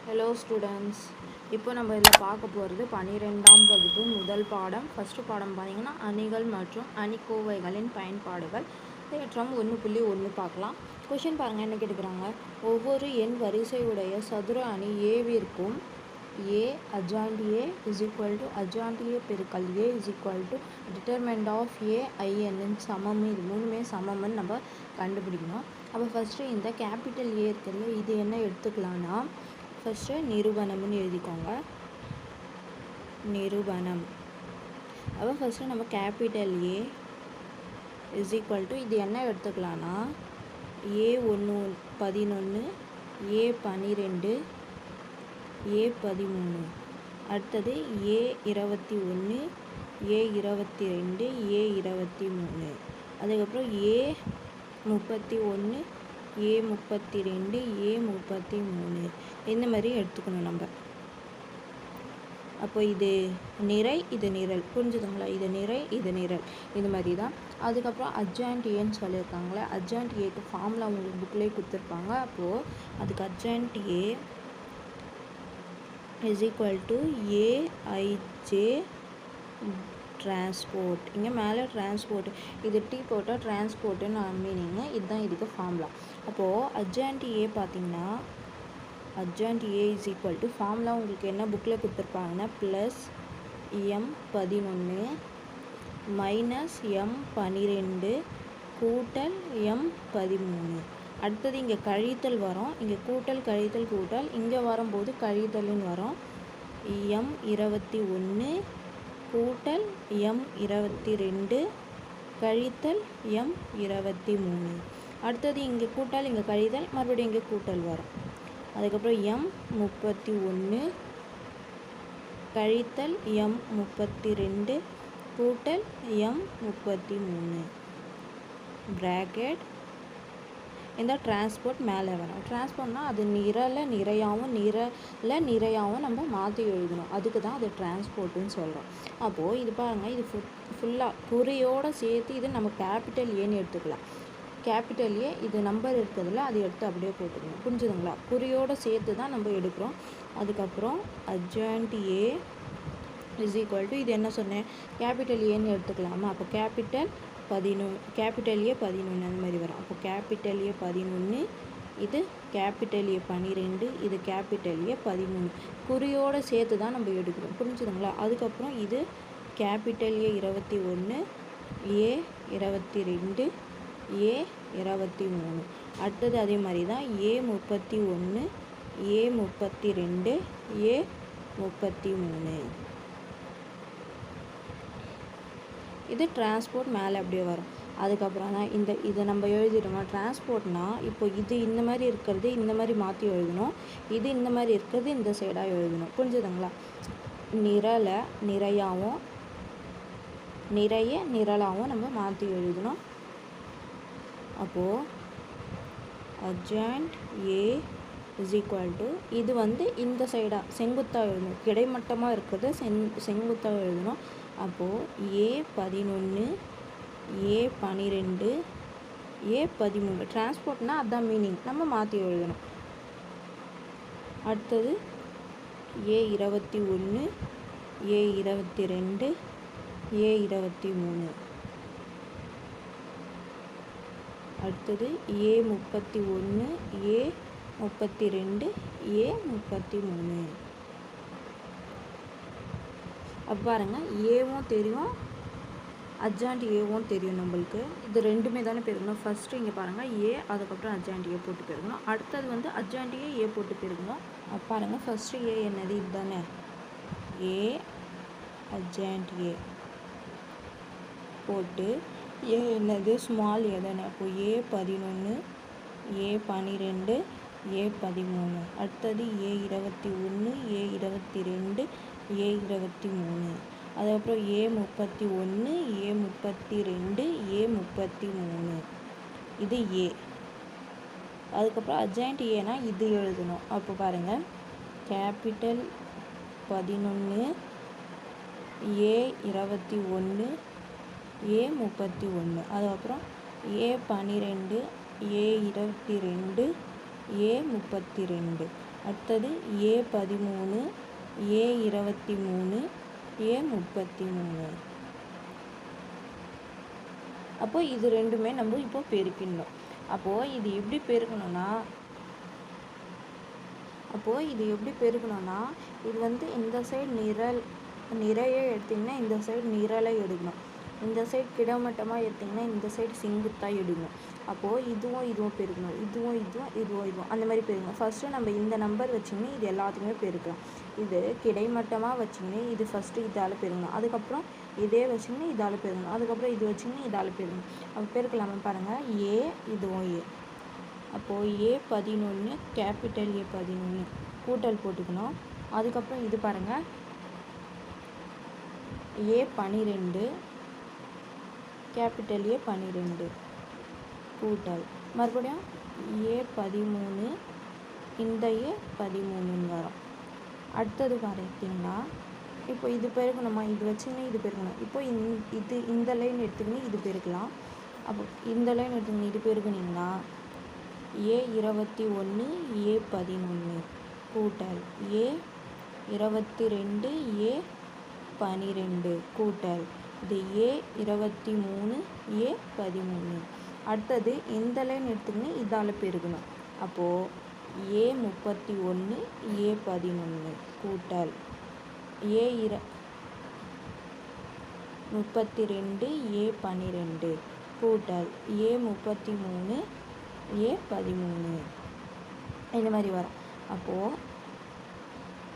Hello students, இப்போ நம்ம இதில் பார்க்க போகிறது 12ஆம் வகுப்பு முதல் பாடம். ஃபஸ்ட்டு பாடம் பார்த்திங்கன்னா அணிகள் மற்றும் அணிக்கோவைகளின் பயன்பாடுகள். தேற்றம் 1.1 பார்க்கலாம். கொஷின் பாருங்கள், என்ன கேட்டுக்கிறாங்க. ஒவ்வொரு எண் வரிசையுடைய சதுர அணி ஏவிற்கும் A adjoint A is equal to adjoint A பெருக்கல் A is equal to determinant of A ஐஎன்னு சமம். இது மூணுமே சமம்னு நம்ம கண்டுபிடிக்கணும். அப்போ ஃபஸ்ட்டு இந்த கேபிட்டல் ஏ இருக்கிறதுல இது என்ன எடுத்துக்கலான்னா, ஃபஸ்ட்டு நிரூபணம்னு எழுதிக்கோங்க. நிரூபணம். அப்போ ஃபஸ்ட்டு நம்ம capital A is equal to இது என்ன எடுத்துக்கலான்னா A1 11 A12 A13, அடுத்தது A21 A22 A23, அதுக்கப்புறம் A31 A32 A33 இந்த மாதிரி எடுத்துக்கணும் நம்ம. அப்போ இது நிறை இது நிரல், புரிஞ்சுதுங்களா? இது நிறை இது நிரல், இது மாதிரி தான். அதுக்கப்புறம் அட்ஜாயிண்ட் ஏன்னு சொல்லியிருக்காங்களே, அட்ஜாயிண்ட் ஏக்கு ஃபார்முலா உங்களுக்கு புக்லேயே கொடுத்துருப்பாங்க. அப்போது அதுக்கு adjoint A is equal to AIJ transport. இங்கே மேலே டிரான்ஸ்போர்ட், இது டி போட்டால் டிரான்ஸ்போர்ட்டுன்னு மீனிங்கு. இதுதான் இதுக்கு ஃபார்முலா. அப்போது அட்ஜாயிண்ட் ஏ பார்த்திங்கன்னா adjoint A is equal to formula உங்களுக்கு என்ன புக்கில் கொடுத்துருப்பாங்கன்னா ப்ளஸ் M11 மைனஸ் M12 கூட்டல் M13. அடுத்தது இங்கே கழித்தல் வரும், இங்கே கூட்டல் கழித்தல் கூட்டல், இங்கே வரும்போது கழித்தல்னு வரும். M21 கூட்டல் M22 கழித்தல் M23. அடுத்தது இங்கே கூட்டல் இங்கே கழித்தல், மறுபடியும் இங்கே கூட்டல் வரும். அதுக்கப்புறம் M31 கழித்தல் M32 கூட்டல் M33 ப்ராக்கெட். இந்த டிரான்ஸ்போர்ட் மேலே வரும். டிரான்ஸ்போர்ட்னால் அது நிறையாகவும் நிறையாகவும் நம்ம மாற்றி எழுதணும். அதுக்கு தான் அது டிரான்ஸ்போர்ட்டுன்னு சொல்கிறோம். அப்போது இது பாருங்கள், இது ஃபுல்லாக குறியோடு சேர்த்து இது நம்ம கேபிட்டல் ஏன்னு எடுத்துக்கலாம். கேபிட்டல் ஏ இது நம்பர் இருக்கிறதுல அது எடுத்து அப்படியே போட்டுக்கணும், புரிஞ்சுதுங்களா? குறியோடு சேர்த்து தான் நம்ம எடுக்கிறோம். அதுக்கப்புறம் adjoint A is equal to இது என்ன சொன்னேன், கேபிட்டல் ஏன்னு எடுத்துக்கலாமா? அப்போ கேபிட்டல் ஏ 11 அந்த மாதிரி வரும். அப்போ கேபிட்டல் ஏ 11, இது கேபிட்டல் ஏ 12, இது கேபிட்டல் ஏ 13. குறியோடு சேர்த்து தான் நம்ம எடுக்கிறோம், புரிஞ்சுதுங்களா? அதுக்கப்புறம் இது கேபிட்டல் ஏ 21 ஏ 22 ஏ 23. அடுத்தது அதே மாதிரி தான் A31 A32 A33. இது டிரான்ஸ்போர்ட் மேலே அப்படியே வரும். அதுக்கப்புறம் தான் இதை நம்ம எழுதிட்டோமா டிரான்ஸ்போர்ட்னால், இப்போ இது இந்த மாதிரி இருக்கிறது இந்த மாதிரி மாற்றி எழுதணும், இது இந்த மாதிரி இருக்கிறது இந்த சைடாக எழுதணும், புரிஞ்சுதுங்களா? நிரலை நிறையாகவும் நிறைய நிரலாகவும் நம்ம மாற்றி எழுதணும். அப்போது adjoint A is equal to இது இந்த சைடாக செங்குத்தாக எழுதணும், கிடைமட்டமாக இருக்கிறது செங்குத்தாக எழுதணும். அப்போது A11 A12 A13 டிரான்ஸ்போர்ட்னால் அதுதான் மீனிங், நம்ம மாற்றி எழுதணும். அடுத்தது A21 A22 A23. அடுத்தது A31 A32 A33. அப்போ பாருங்கள், ஏவும் தெரியும் அட்ஜாயிண்ட் ஏவும் தெரியும் நம்மளுக்கு. இது ரெண்டுமே தானே பெருக்கணும். ஃபஸ்ட்டு இங்கே பாருங்கள் ஏ, அதுக்கப்புறம் அட்ஜாயிண்ட் ஏ போட்டு பெருக்கணும். அடுத்தது அட்ஜாயிண்ட் ஏ போட்டு பெருக்கணும். அப்போ பாருங்கள், ஃபஸ்ட்டு ஏ என்னது இது தானே, ஏ அட்ஜாயிண்ட் ஏ போட்டு ஏ என்னது ஸ்மால் ஏ தானே. அப்போ A11 A12 A13. அடுத்தது A21 A22 A23. அதுக்கப்புறம் A31 A32 A33. இது ஏ. அதுக்கப்புறம் அட்ஜாயிண்ட் ஏனா இது எழுதணும். அப்போ பாருங்கள், கேபிட்டல் 11 A21 A31, அதுக்கப்புறம் A12 A22 A32, அடுத்தது A13 A23 A33. அப்போ இது ரெண்டுமே நம்ம இப்போ பெருக்கிடணும். அப்போது இது எப்படி பெருக்கணும்னா இது வந்து இந்த சைடு நிறைய எடுத்திங்கன்னா இந்த சைடு நிரலை எடுக்கணும். இந்த சைடு கிடைமட்டமாக எடுத்திங்கன்னா இந்த சைடு செங்குத்தாக எடுக்கணும். அப்போது இதுவும் பெருக்கணும். இதுவும் அந்த மாதிரி பெருக்கணும். ஃபஸ்ட்டு நம்ம இந்த நம்பர் வச்சிங்கன்னா இது எல்லாத்துக்குமே பெருக்கலாம். இது கிடைமட்டமாக வச்சிங்கன்னா இது ஃபஸ்ட்டு இதால் பெருக்கணும். அதுக்கப்புறம் இதே வச்சிங்கன்னா இதால் பெருக்கணும். அதுக்கப்புறம் இது வச்சிங்கன்னா இதால் பெருக்கணும். அப்போ பெருக்கலாமா பாருங்கள். இதுவும் அப்போது A11 கேபிட்டல் A11 கூட்டல் போட்டுக்கணும். அதுக்கப்புறம் இது பாருங்கள் A12 கேபிட்டல் A12 கூட்டல் மறுபடியும் A13 இந்த A13 வரும். அடுத்தது பார்த்தீங்கன்னா இப்போ இது பெருக்கணுமா, இது வச்சுங்கன்னா இது பெருக்கணும். இப்போ இந்த லைன் எடுத்துக்கின்னு இது பெருக்கலாம். அப்போ இந்த லைன் எடுத்துக்கின்னு இது பெருக்குனிங்கன்னா A21 A11 கூட்டல் A22 A12 கூட்டல் இது A23 A13. அடுத்தது இந்த லைன் எடுத்துக்கின்னு இதால் பெருக்கணும். அப்போது A31 A11 கூட்டல் A32 A12 கூட்டல் A33 A13 இந்த மாதிரி வரும்.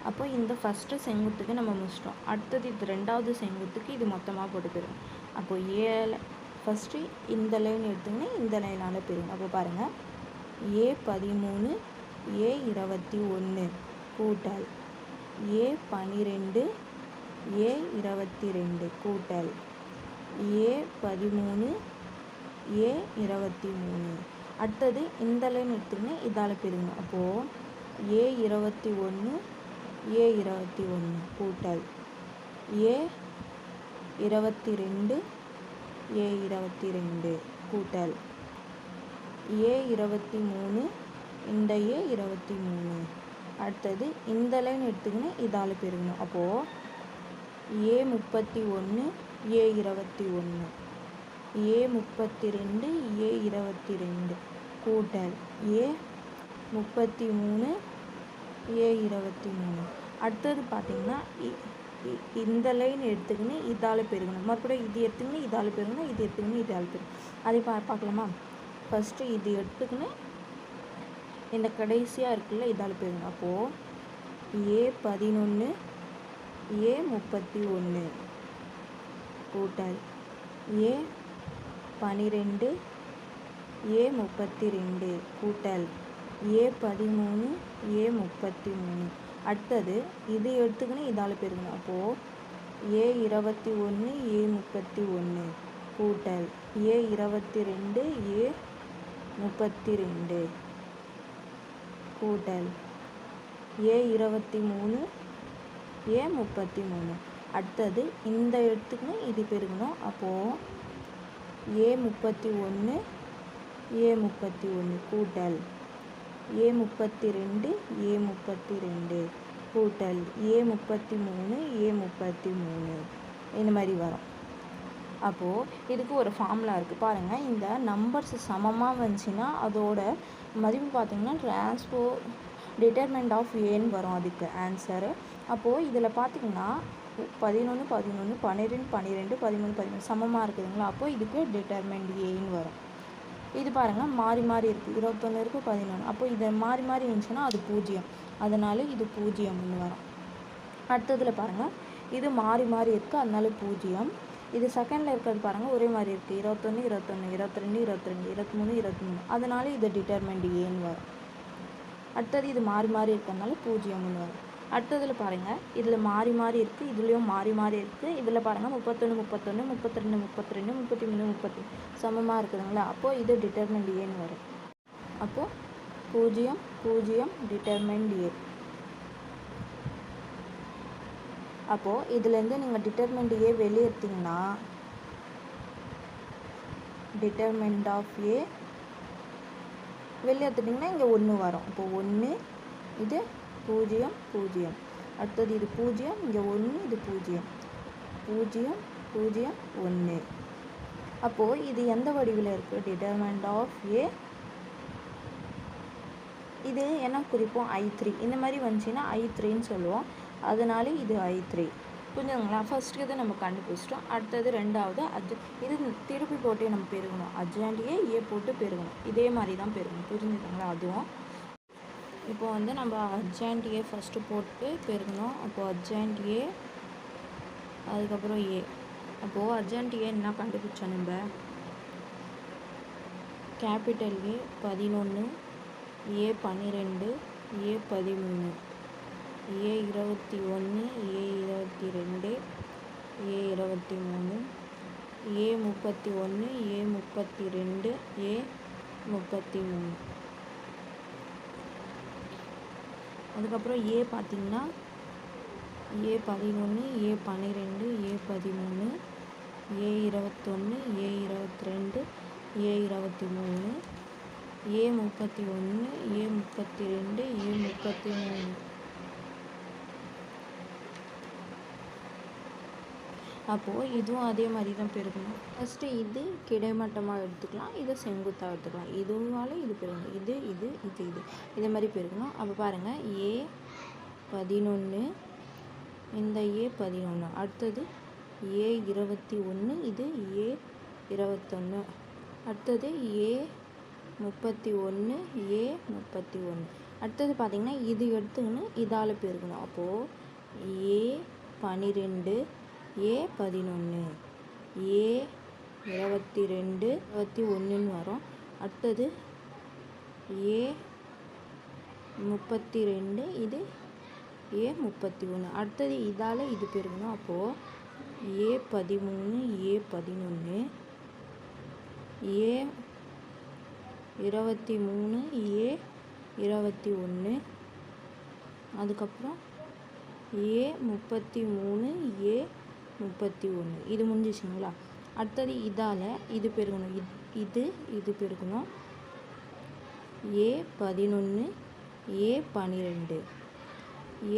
அப்போது இந்த ஃபஸ்ட்டு செங்குத்துக்கு நம்ம முடிச்சிட்டோம். அடுத்தது இது ரெண்டாவது செங்குத்துக்கு இது மொத்தமாக போட்டு போயிடும். அப்போது ஃபஸ்ட்டு இந்த லைன் எடுத்துங்கன்னா இந்த லைனால் பெருகும். அப்போ பாருங்கள் A13 A21 கூட்டல் A12 A22 கூட்டல் A13 A23. அடுத்தது இந்த லைன் எடுத்துக்கின்னு இதால் பெருகணும். அப்போது A21 A21 கூட்டல் A22 A22 கூட்டல் A23 இந்த A23. அடுத்தது இந்த லைன் எடுத்துக்கின்னு இதால் பெருகணும். அப்போது A31 A21 A32 A22 கூட்டல் A33 A23. அடுத்தது பார்த்திங்கன்னா இந்த லைன் எடுத்துக்கின்னு இதால் பெருகணும். மறுபடியும் இது எடுத்துக்கின்னு இதால் பெருகணும். இது எடுத்துக்கின்னு இதால் பெருகணும். அதை பார்க்கலாமா. ஃபஸ்ட்டு இது எடுத்துக்கின்னு இந்த கடைசியாக இருக்குல்ல இதால் பெருகணும். அப்போது A11 A31 கூட்டல் A12 A32 கூட்டல் A13 A33. அடுத்தது இது எடுத்துக்கின்னு இதால் பெருகணும். அப்போது A21 A31 கூட்டல் A22 A32 கூட்டல் A23 A33. அடுத்தது இந்த எடுத்துக்கின்னு இது பெருகணும். அப்போது A31 A31 கூட்டல் A32 A32 கூட்டல் A33 A33 இந்த மாதிரி வரும். அப்போது இதுக்கு ஒரு ஃபார்முலா இருக்குது பாருங்கள். இந்த நம்பர்ஸ் சமமாக வந்துச்சுன்னா அதோட மதிப்பு பார்த்திங்கன்னா டிட்டர்மெண்ட் ஆஃப் ஏன்னு வரும் அதுக்கு ஆன்சரு. அப்போது இதில் பார்த்திங்கன்னா 11 11 12 12 13 13 சமமாக இருக்குதுங்களா. அப்போது இதுக்கு டிட்டர்மெண்ட் ஏன்னு வரும். இது பாருங்கள் மாறி மாறி இருக்குது. 21 இருக்குது 11. அப்போ இதை மாறி மாறி இருந்துச்சுன்னா அது 0. அதனால் இது 0ன்னு வரும். அடுத்ததில் பாருங்கள் இது மாறி மாறி இருக்குது அதனால 0. இது செகண்டில் இருக்கிறது பாருங்கள் ஒரே மாதிரி இருக்குது. 21 21 22 22 23 23 அதனால இது டிட்டர்மெண்ட் ஏன்னு வரும். அடுத்தது இது மாறி மாறி இருக்கிறதுனால 0ன்னு வரும். அடுத்ததில் பாருங்கள் இதில் மாறி மாறி இருக்குது இதுலேயும் மாறி மாறி இருக்குது. இதில் பாருங்கள் 31 31 32 32 33 30 சமமாக இருக்குதுங்களா. அப்போது இது டிட்டர்மெண்ட் ஏன்னு வரும். அப்போது 0 0 டிட்டர்மெண்ட் ஏ. அப்போது இதுலேருந்து நீங்கள் டிட்டர்மெண்ட் ஏ வெளியே எடுத்திங்கன்னா டிட்டர்மெண்ட் ஆஃப் ஏ வெளியே எடுத்துட்டிங்கன்னா இங்கே 1 வரும். இப்போது 1 இது பூஜ்ஜியம் பூஜ்ஜியம். அடுத்தது இது பூஜ்ஜியம், இங்கே 1, இது பூஜ்ஜியம், பூஜ்ஜியம் பூஜ்ஜியம் 1. அப்போது இது எந்த வடிவில் இருக்குது? டிட்டர்மினன்ட் ஆஃப் ஏ. இது என்ன குறிப்போம்? I3. இந்த மாதிரி வந்துச்சுன்னா I3ன்னு சொல்லுவோம். அதனால இது I3. புரிஞ்சுங்களா? ஃபஸ்ட்டு இது நம்ம கண்டுபிடிச்சிட்டோம். அடுத்தது ரெண்டாவது இது திருப்பி போட்டு நம்ம பெருகணும். அட்ஜாயிண்ட் ஏ போட்டு பெருகணும். இதே மாதிரி தான் பெருகணும். புரிஞ்சுதுங்களா? அதுவும் இப்போ வந்து நம்ம அட்ஜாயிண்ட் ஏ ஃபஸ்ட்டு போட்டு பெருகணும். அப்போது அட்ஜாயிண்ட் ஏ, அதுக்கப்புறம் ஏ. அப்போது அட்ஜாயிண்ட் ஏ என்ன கண்டுபிடிச்சோம் நம்ம? கேபிட்டல் ஏ 11, ஏ 12, ஏ 13, ஏ 21, ஏ 22, ஏ 23, ஏ 31, ஏ 32, ஏ 33. அதுக்கப்புறம் ஏ பார்த்திங்கன்னா ஏ 11, ஏ 12, ஏ 13, ஏ 21, ஏ 22, ஏ 23, ஏ 31, ஏ 32, ஏ 33. அப்போது இதுவும் அதே மாதிரி தான் பெருக்கணும். ஃபஸ்ட்டு இது கிடைமட்டமாக எடுத்துக்கலாம், இதை செங்குத்தாக எடுத்துக்கலாம். இதுவால் இது பெருக்கணும், இது இது இது இது இதே மாதிரி பெருக்கணும். அப்போ பாருங்கள், ஏ 11, இந்த ஏ 11, அடுத்தது ஏ 21, இது ஏ 21, அடுத்தது ஏ 31, ஏ 31. அடுத்தது பார்த்திங்கன்னா இது எடுத்துக்கின்னு இதால் பெருக்கணும். அப்போது ஏ 12, ஏ 11, ஏ 22, 21ன்னு வரும். அடுத்தது ஏ 32, இது ஏ 31. அடுத்தது இதால் இது பெருக்கணும். அப்போது ஏ 13, ஏ 11, ஏ 23, ஏ 21, அதுக்கப்புறம் ஏ 33, ஏ 31. இது முடிஞ்சிச்சுங்களா? அடுத்தது இதால் இது பெருக்கணும், இது பெருக்கணும். ஏ 11, ஏ 12,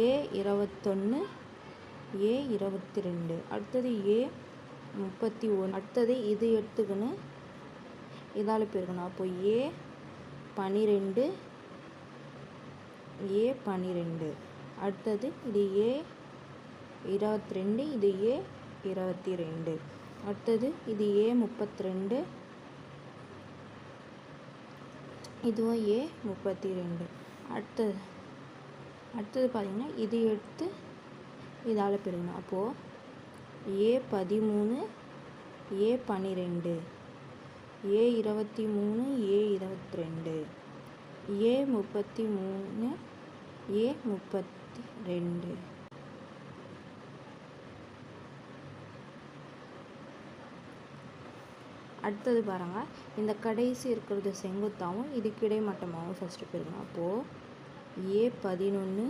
ஏ 21, ஏ 22, அடுத்தது ஏ 31. அடுத்தது இது எடுத்துக்கணும், இதால் பெருக்கணும். அப்போ ஏ 12, ஏ 12, அடுத்தது இது ஏ 22, இது ஏ 22, அடுத்தது இது ஏ 32, இதுவும் ஏ 32. அடுத்தது பார்த்திங்கன்னா இது எடுத்து இதால் பெருக்கணும். அப்போது ஏ 13, ஏ 12, ஏ 23, ஏ 22, ஏ 33, ஏ 32. அடுத்தது பாருங்கள், இந்த கடைசி இருக்கிறது செங்குத்தாகவும் இது கிடைமட்டமாகவும் ஃபஸ்ட்டு பெருக்கணும். அப்போது ஏ 11,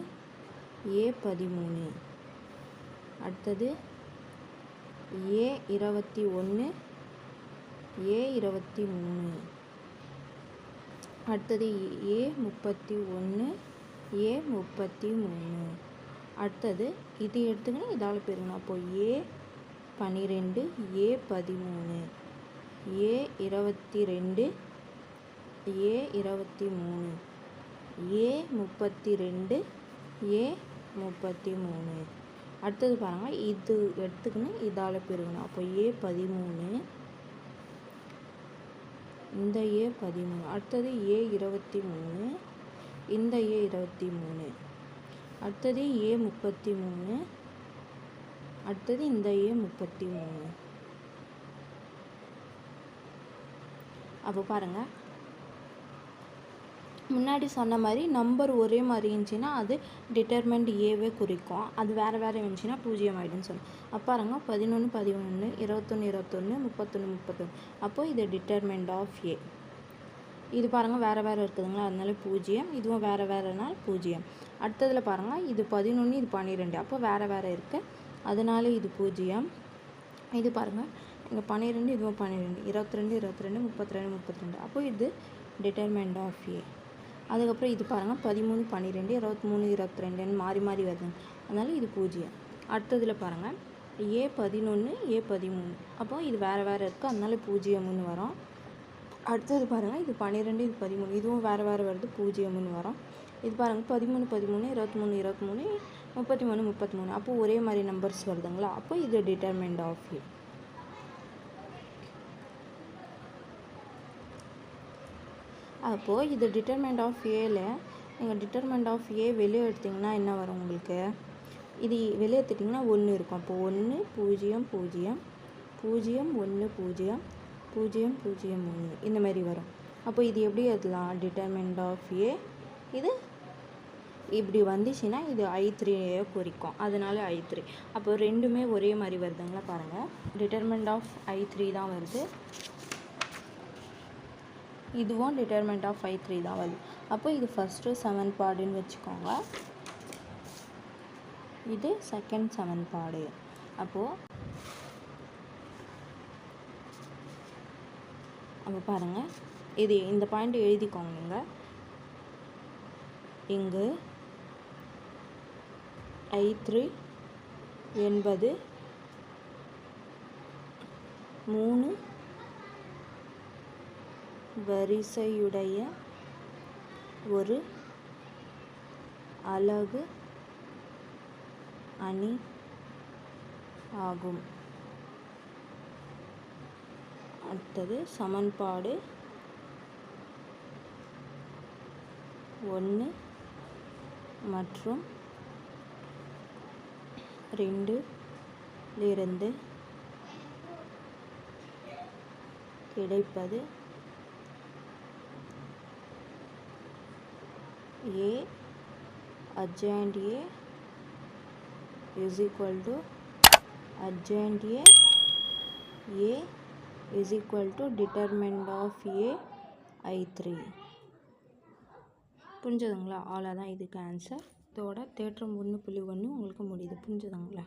ஏ 13, அடுத்தது ஏ 21, ஏ 23, அடுத்தது ஏ 31, ஏ 33, அடுத்தது இது எடுத்துக்கணும், இதால் பெருக்கணும். அப்போது ஏ 12, ஏ 13, ஏ 22, ஏ 23, ஏ 32, ஏ 33. அடுத்தது பாருங்கள், இது எடுத்துக்கணும், இதால் பெருக்கணும். அப்போ ஏ 13, இந்த ஏ 13, அடுத்தது ஏ 23, இந்த ஏ 23, அடுத்தது ஏ 33, அடுத்தது இந்த ஏ 33. அப்போ பாருங்கள், முன்னாடி சொன்ன மாதிரி நம்பர் ஒரே மாதிரி இருந்துச்சுன்னா அது டிட்டர்மெண்ட் ஏவே குறிக்கும். அது வேறு வேறு இருந்துச்சுன்னா 0 ஆகிடுன்னு சொல்லணும். அப்போ பாருங்கள், 11 11, 21 21, 31 31. அப்போது இது டிட்டர்மெண்ட் ஆஃப் ஏ. இது பாருங்கள் வேறு வேறு இருக்குதுங்களா, அதனால 0. இதுவும் வேறு வேறுனால் 0. அடுத்ததில் பாருங்கள், இது 11, இது 12. அப்போ வேறு வேறு இருக்குது, அதனால இது 0. இது பாருங்கள், இங்கே 12, இதுவும் 12, 22 22, 32 32. அப்போ இது டிட்டர்மெண்ட் ஆஃப் ஏ. அதுக்கப்புறம் இது பாருங்கள் 13, 12, 23, 22 மாறி மாறி வருது, அதனால் இது 0. அடுத்ததில் பாருங்கள் A11, A13, அப்போ இது வேறு வேறு இருக்குது, அதனால 0ன்னு வரும். அடுத்தது பாருங்கள் இது 12, இது 13, இதுவும் வேறு வேறு வருது, 0ன்னு வரும். இது பாருங்கள் 13, 13, 23, 23, 33, 33, அப்போது ஒரே மாதிரி நம்பர்ஸ் வருதுங்களா, அப்போ இது டிட்டர்மெண்ட் ஆஃப் ஏ. அப்போது இது டிட்டர்மெண்ட் ஆஃப் ஏல நீங்கள் டிட்டர்மெண்ட் ஆஃப் ஏ வெளியே எடுத்திங்கன்னா என்ன வரும் உங்களுக்கு, இது வெளியே எடுத்துட்டிங்கன்னா 1 இருக்கும். அப்போது 1 0 0 0 1 0 0 0 1 இந்த மாதிரி வரும். அப்போ இது எப்படி எழுதலாம், டிட்டர்மெண்ட் ஆஃப் ஏ இது இப்படி வந்துச்சுன்னா இது I3 குறிக்கும், அதனால I3. அப்போ ரெண்டுமே ஒரே மாதிரி வருதுங்களா பாருங்கள், டிட்டர்மெண்ட் ஆஃப் I3 தான் வருது, இதுவும் டிட்டர்மெண்ட் ஆஃப் I3 தான் வருது. அப்போ இது ஃபஸ்ட்டு சமன்பாடுன்னு வச்சுக்கோங்க, இது செகண்ட் சமன்பாடு. அப்போ பாருங்கள் இது இந்த பாயிண்ட் எழுதிக்கோங்க. நீங்கள் இங்கு I3 என்பது 3 வரிசையுடைய ஒரு அலகு அணி ஆகும். அடுத்தது சமன்பாடு 1 மற்றும் 2 இலிருந்து கிடைப்பது A adjoint A is equal to adjoint A is equal to determinant of A I3. புரிஞ்சதுங்களா? அவ்வளோதான் இதுக்கு ஆன்சர். இதோட தேற்றம் 1.1 உங்களுக்கு முடியுது. புரிஞ்சதுங்களா?